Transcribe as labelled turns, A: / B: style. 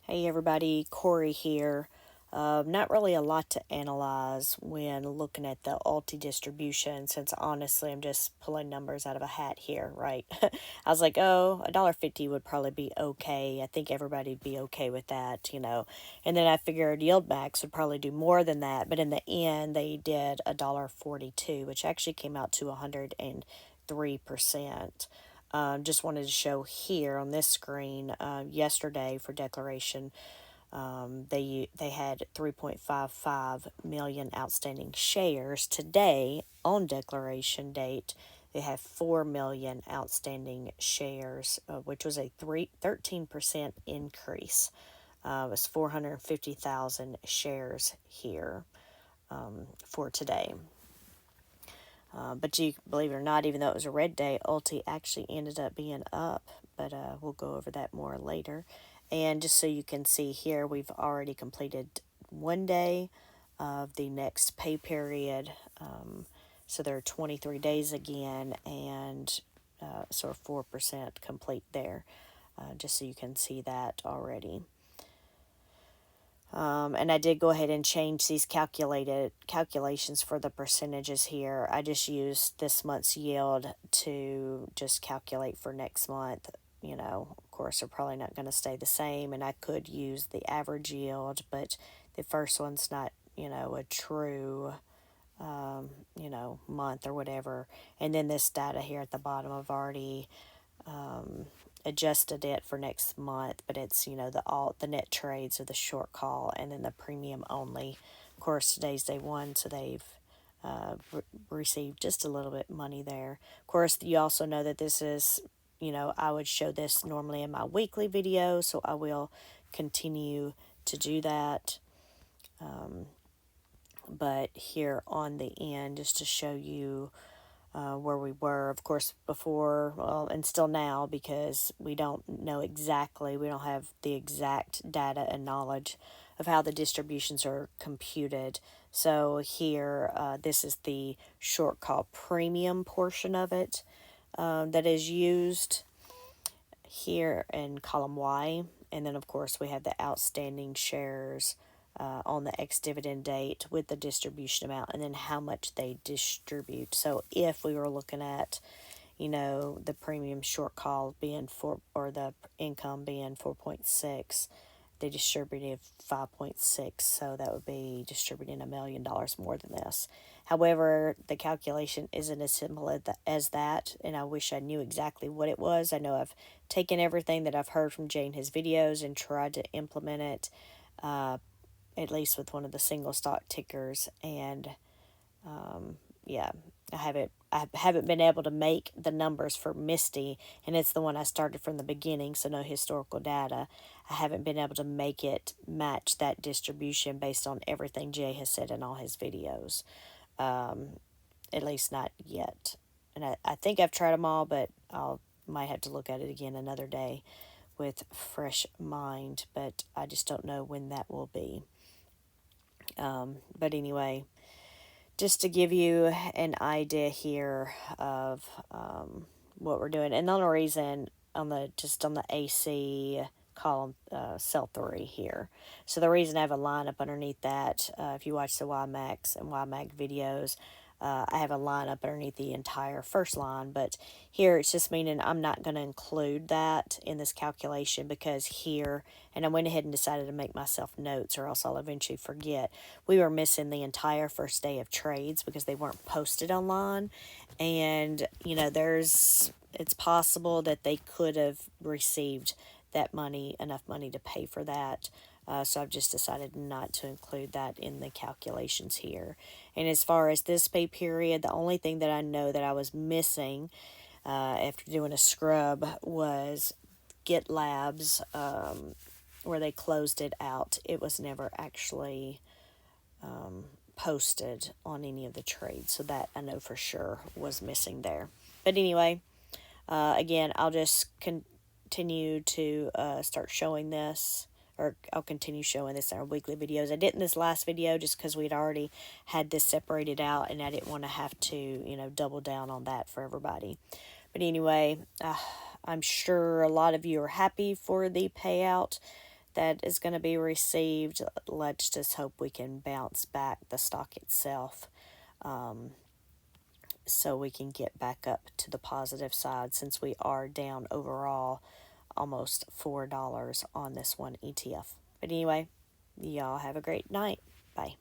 A: Hey everybody, Corey here. Not really a lot to analyze when looking at the ULTY distribution, since honestly I'm just pulling numbers out of a hat here, right? I was like, oh, $1.50 would probably be okay. I think everybody'd be okay with that, And then I figured YieldMax would probably do more than that, but in the end they did $1.42, which actually came out to 103%. Just wanted to show here on this screen, yesterday for declaration, they had 3.55 million outstanding shares. Today, on declaration date, they have 4 million outstanding shares, which was a 13% increase. It was 450,000 shares here for today. But you believe it or not, even though it was a red day, ULTY actually ended up being up. But we'll go over that more later. And just so you can see here, we've already completed one day of the next pay period. So there are 23 days again, and so 4% complete there. Just so you can see that already. And I did go ahead and change these calculations for the percentages here. I just used this month's yield to just calculate for next month. Of course, they're probably not going to stay the same, and I could use the average yield, but the first one's not, a true, month or whatever. And then this data here at the bottom, I've already adjusted it for next month, but it's the net trades or the short call, and then the premium only. Of course, today's day one, so they've received just a little bit money there. Of course, you also know that this is, I would show this normally in my weekly video, so I will continue to do that. But here on the end, just to show you where we were, of course, before, well, and still now, because we don't know exactly, we don't have the exact data and knowledge of how the distributions are computed. So here, this is the short call premium portion of it that is used here in column Y. And then, of course, we have the outstanding shares on the ex-dividend date with the distribution amount, and then how much they distribute. So if we were looking at, the premium short call being 4, or the income being 4.6, they distributed 5.6, so that would be distributing $1 million more than this. However, the calculation isn't as simple as that, and I wish I knew exactly what it was. I know I've taken everything that I've heard from Jay in his videos and tried to implement it, at least with one of the single stock tickers, and yeah, I haven't been able to make the numbers for Misty, and it's the one I started from the beginning, so no historical data. I haven't been able to make it match that distribution based on everything Jay has said in all his videos, at least not yet. And I think I've tried them all, but might have to look at it again another day with fresh mind, but I just don't know when that will be. But anyway, just to give you an idea here of what we're doing. And the only reason on the AC column, cell 3 here. So the reason I have a lineup underneath that, if you watch the YMAX and YMAG videos, I have a lineup underneath the entire first line, but here it's just meaning I'm not going to include that in this calculation, because here, and I went ahead and decided to make myself notes or else I'll eventually forget, we were missing the entire first day of trades because they weren't posted online, and it's possible that they could have received that money, enough money to pay for that. So I've just decided not to include that in the calculations here. And as far as this pay period, the only thing that I know that I was missing after doing a scrub was Get Labs, where they closed it out. It was never actually posted on any of the trades. So that I know for sure was missing there. But anyway, again, I'll just continue to start showing this, or I'll continue showing this in our weekly videos. I did in this last video just because we'd already had this separated out, and I didn't want to have to, double down on that for everybody. But anyway, I'm sure a lot of you are happy for the payout that is going to be received. Let's just hope we can bounce back the stock itself, so we can get back up to the positive side, since we are down overall almost $4 on this one ETF. But anyway, y'all have a great night. Bye.